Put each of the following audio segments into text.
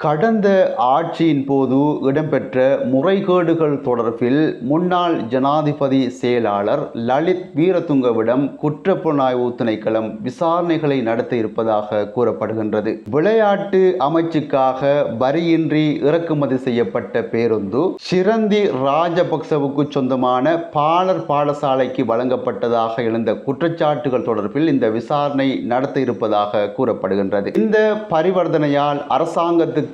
கடந்த ஆட்சியின் போது இடம்பெற்ற முறைகேடுகள் தொடர்பில் முன்னாள் ஜனாதிபதி செயலாளர் லலித் வீரதுங்கவிடம் குற்றப்புலனாய்வு திணைக்களம் விசாரணைகளை நடத்த இருப்பதாக கூறப்படுகின்றது. விளையாட்டு அமைச்சுக்காக வரியின்றி இறக்குமதி செய்யப்பட்ட பேருந்து சிரந்தி ராஜபக்சவுக்கு சொந்தமான பாலர் பாடசாலைக்கு வழங்கப்பட்டதாக எழுந்த குற்றச்சாட்டுகள் தொடர்பில் இந்த விசாரணை நடத்த இருப்பதாக கூறப்படுகின்றது. இந்த பரிவர்த்தனையால் அரசாங்கத்துக்கு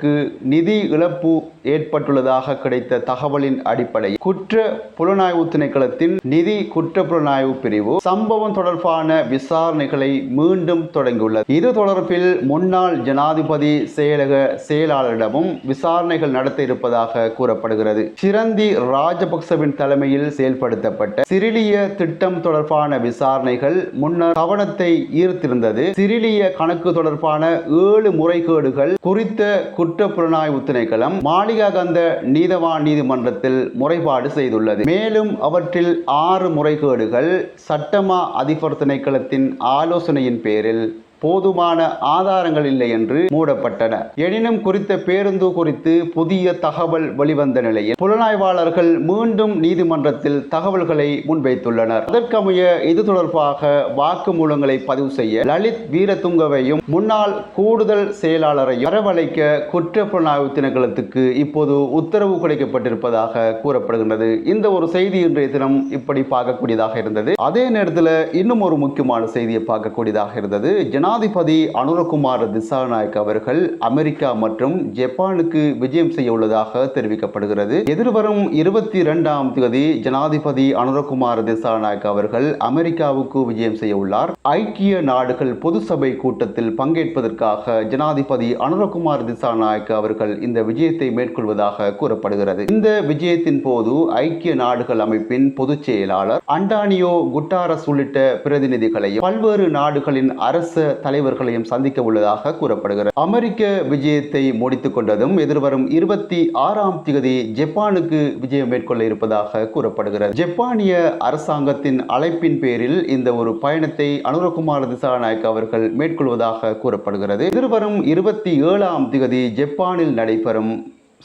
நிதி இழப்பு ஏற்பட்டுள்ளதாக கிடைத்த தகவலின் அடிப்படையில் குற்ற புலனாய்வு திணைக்களத்தின் நிதி குற்ற புலனாய்வு பிரிவு சம்பவம் தொடர்பான விசாரணைகளை மீண்டும் தொடங்கியுள்ளது. இது தொடர்பில் முன்னாள் ஜனாதிபதி செயலக செயலாளரிடமும் விசாரணைகள் நடத்த இருப்பதாக கூறப்படுகிறது. சிரந்தி ராஜபக்சவின் தலைமையில் செயல்படுத்தப்பட்ட சிரிலிய திட்டம் தொடர்பான விசாரணைகள் முன்னர் கவனத்தை ஈர்த்திருந்தது. சிரிலிய கணக்கு தொடர்பான 7 முறைகேடுகள் குறித்த குற்ற புலனாய்வு திணைக்களம் மாளிகாகந்த நீதவான் நீதிமன்றத்தில் முறைப்பாடு செய்துள்ளது. மேலும் அவற்றில் 6 முறைகேடுகள் சட்டமா அதிபர் திணைக்களத்தின் ஆலோசனையின் பேரில் போதுமான ஆதாரங்கள் இல்லை என்று மூடப்பட்டன. எனினும் குறித்த பேருந்து குறித்து புதிய தகவல் வெளிவந்த நிலையில் புலனாய்வாளர்கள் மீண்டும் நீதிமன்றத்தில் தகவல்களை முன்வைத்துள்ளனர். அதற்கமைய இது தொடர்பாக வாக்குமூலங்களை பதிவு செய்ய லலித் வீரதுங்கவையும் முன்னாள் கூடுதல் செயலாளரையும் வரவழைக்க குற்ற புலனாய்வு திணைக்களத்துக்கு இப்போது உத்தரவு கிடைக்கப்பட்டிருப்பதாக கூறப்படுகின்றது. இந்த ஒரு செய்தி இன்றைய தினம் இப்படி பார்க்கக்கூடியதாக இருந்தது. அதே நேரத்தில் இன்னும் ஒரு முக்கியமான செய்தியை பார்க்கக்கூடியதாக இருந்தது. ஜனாதிபதி அனுரகுமார் திசாநாயக்க அவர்கள் அமெரிக்கா மற்றும் ஜப்பானுக்கு விஜயம் செய்ய உள்ளதாக தெரிவிக்கப்படுகிறது. எதிர்வரும் 22ஆம் தேதி ஜனாதிபதி அனுரகுமார் திசாநாயக்க அவர்கள் அமெரிக்காவுக்கு விஜயம் செய்ய உள்ளார். ஐக்கிய நாடுகள் பொது சபை கூட்டத்தில் பங்கேற்பதற்காக ஜனாதிபதி அனுரகுமார் திசாநாயக்க அவர்கள் இந்த விஜயத்தை மேற்கொள்வதாக கூறப்படுகிறது. இந்த விஜயத்தின் போது ஐக்கிய நாடுகள் அமைப்பின் பொதுச் செயலாளர் அண்டானியோ குட்டாரஸ் உள்ளிட்ட பிரதிநிதிகளையும் பல்வேறு நாடுகளின் அரசு தலைவர்களையும் சந்திக்க உள்ளதாக கூறப்படுகிறது. அமெரிக்க விஜயத்தை முடித்துக் கொண்டதும் எதிர்வரும் 26ஆம் தேதி ஜப்பானுக்கு விஜயம் மேற்கொள்ள இருப்பதாக கூறப்படுகிறது. ஜப்பானிய அரசாங்கத்தின் அழைப்பின் பேரில் இந்த ஒரு பயணத்தை அனுரகுமார் திசாநாயக்க அவர்கள் மேற்கொள்வதாக கூறப்படுகிறது. எதிர்வரும் 27ஆம் தேதி ஜப்பானில் நடைபெறும்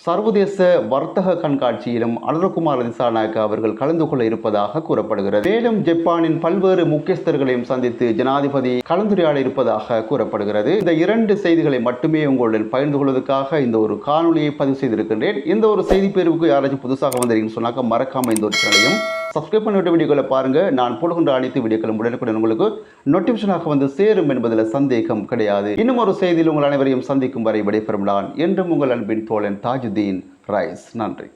சர்வதேச வர்த்தக கண்காட்சியிலும் அனுரகுமார் திசாநாயக்க அவர்கள் கலந்து கொள்ள இருப்பதாக கூறப்படுகிறது. மேலும் ஜப்பானின் பல்வேறு முக்கியஸ்தர்களையும் சந்தித்து ஜனாதிபதி கலந்துரையாட இருப்பதாக கூறப்படுகிறது. இந்த 2 செய்திகளை மட்டுமே உங்களுடன் பகிர்ந்து கொள்வதற்காக இந்த ஒரு காணொலியை பதிவு செய்திருக்கின்றேன். இந்த ஒரு செய்தி பிரிவுக்கு யாராச்சும் புதுசாக வந்தீங்கன்னு சொன்னாக்க மறக்காம இந்த ஒரு சேனலையும் சப்ஸ்கிரைப் பண்ணிவிட்ட வீடியோக்களை பாருங்க. நான் போடுகின்ற அனைத்து வீடியோக்களும் உடனுக்குடன் உங்களுக்கு நோட்டிபிகேஷனாக வந்து சேரும் என்பதில் சந்தேகம் கிடையாது. இன்னும் ஒரு செய்தியில் உங்கள் அனைவரையும் சந்திக்கும் வரை விடைபெறும் நான் என்றும் உங்கள் அன்பின் தோழன் தாஜுதீன் ரைஸ். நன்றி.